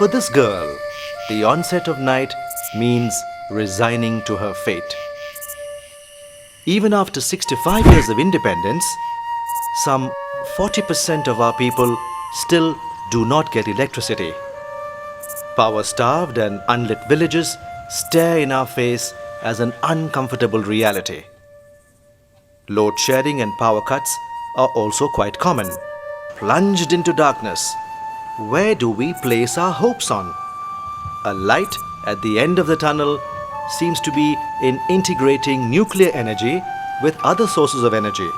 For this girl, the onset of night means resigning to her fate. Even after 65 years of independence, some 40% of our people still do not get electricity. Power-starved and unlit villages stare in our face as an uncomfortable reality. Load shedding and power cuts are also quite common. Plunged into darkness, where do we place our hopes on? A light at the end of the tunnel seems to be in integrating nuclear energy with other sources of energy.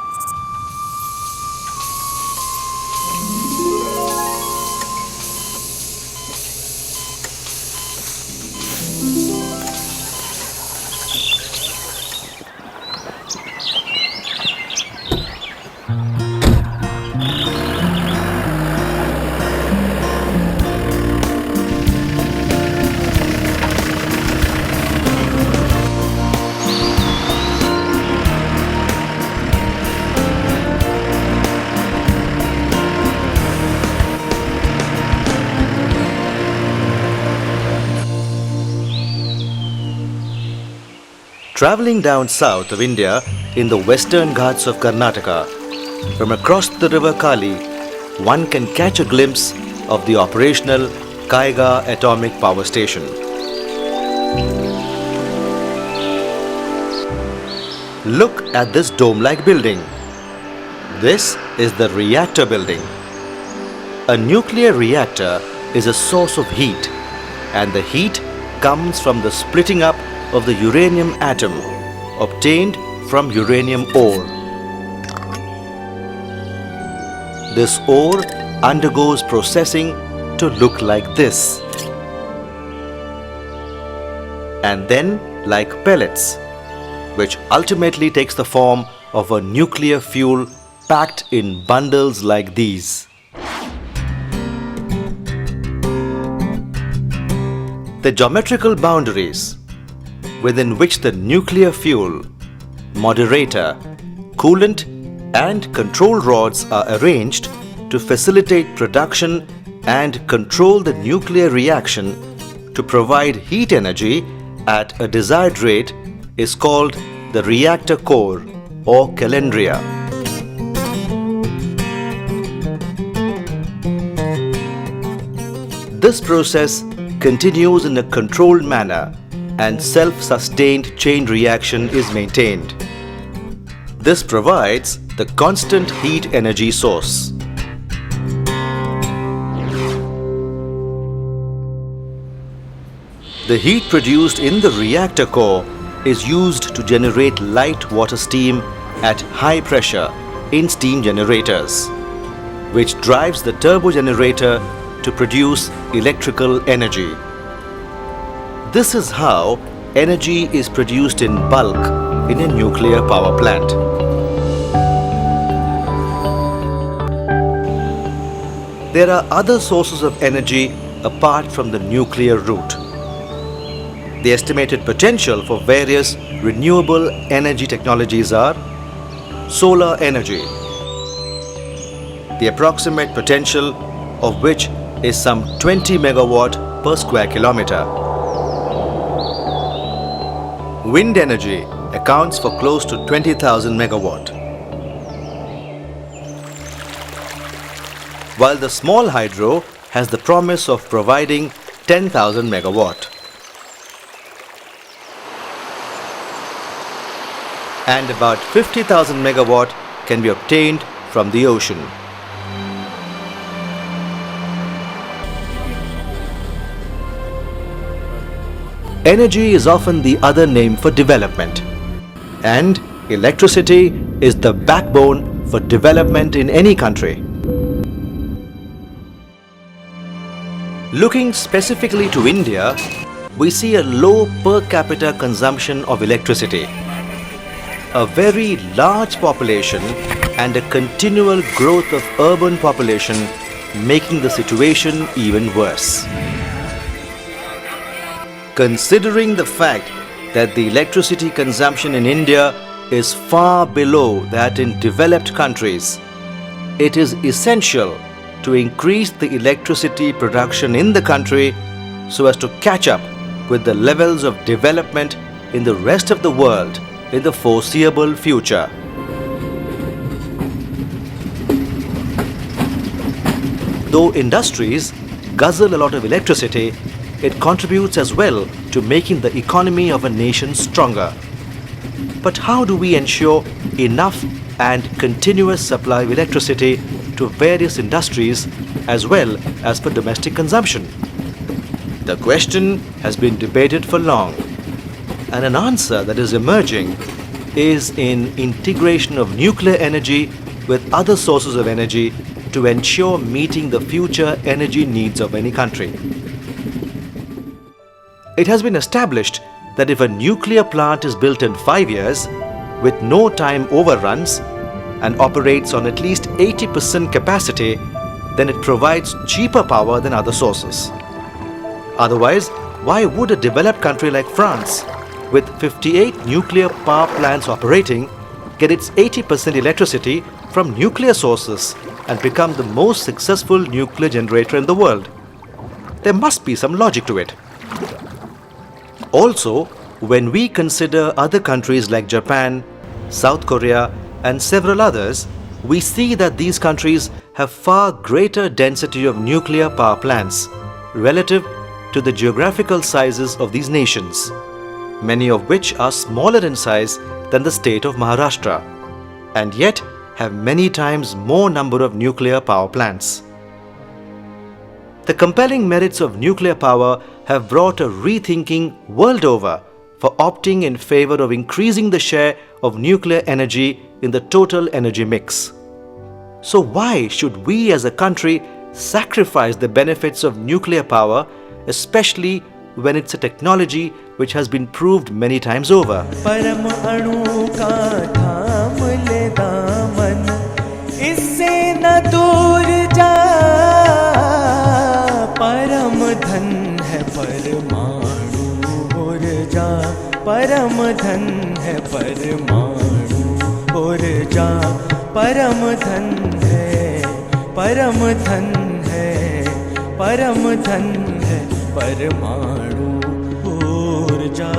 Travelling down south of India in the western Ghats of Karnataka, from across the river Kali, one can catch a glimpse of the operational Kaiga Atomic Power Station. Look at this dome-like building. This is the reactor building. A nuclear reactor is a source of heat, and the heat comes from the splitting up of the uranium atom obtained from uranium ore. This ore undergoes processing to look like this, and then like pellets, which ultimately takes the form of a nuclear fuel packed in bundles like these. The geometrical boundaries within which the nuclear fuel, moderator, coolant and control rods are arranged to facilitate production and control the nuclear reaction to provide heat energy at a desired rate is called the reactor core or calandria. This process continues in a controlled manner and self-sustained chain reaction is maintained. This provides the constant heat energy source. The heat produced in the reactor core is used to generate light water steam at high pressure in steam generators, which drives the turbo generator to produce electrical energy. This is how energy is produced in bulk in a nuclear power plant. There are other sources of energy apart from the nuclear route. The estimated potential for various renewable energy technologies are solar energy, the approximate potential of which is some 20 megawatt per square kilometer. Wind energy accounts for close to 20,000 megawatt, while the small hydro has the promise of providing 10,000 megawatt. And about 50,000 megawatt can be obtained from the ocean. Energy is often the other name for development, and electricity is the backbone for development in any country. Looking specifically to India, we see a low per capita consumption of electricity, a very large population and a continual growth of urban population making the situation even worse. Considering the fact that the electricity consumption in India is far below that in developed countries, it is essential to increase the electricity production in the country so as to catch up with the levels of development in the rest of the world in the foreseeable future. Though industries guzzle a lot of electricity, it contributes as well to making the economy of a nation stronger. But how do we ensure enough and continuous supply of electricity to various industries as well as for domestic consumption? The question has been debated for long, and an answer that is emerging is in integration of nuclear energy with other sources of energy to ensure meeting the future energy needs of any country. It has been established that if a nuclear plant is built in 5 years with no time overruns and operates on at least 80% capacity, then it provides cheaper power than other sources. Otherwise, why would a developed country like France, with 58 nuclear power plants operating, get its 80% electricity from nuclear sources and become the most successful nuclear generator in the world? There must be some logic to it. Also, when we consider other countries like Japan, South Korea, and several others, we see that these countries have far greater density of nuclear power plants relative to the geographical sizes of these nations, many of which are smaller in size than the state of Maharashtra, and yet have many times more number of nuclear power plants. The compelling merits of nuclear power have brought a rethinking world over for opting in favor of increasing the share of nuclear energy in the total energy mix. So why should we as a country sacrifice the benefits of nuclear power, especially when it's a technology which has been proved many times over? परम अणु का थाम ले दामन, इससे न दूर जा। परम धन है परमाणु ऊर्जा, परम धन है परमाणु ऊर्जा, परम धन है, परम धन है, परम धन है परमाणु ऊर्जा।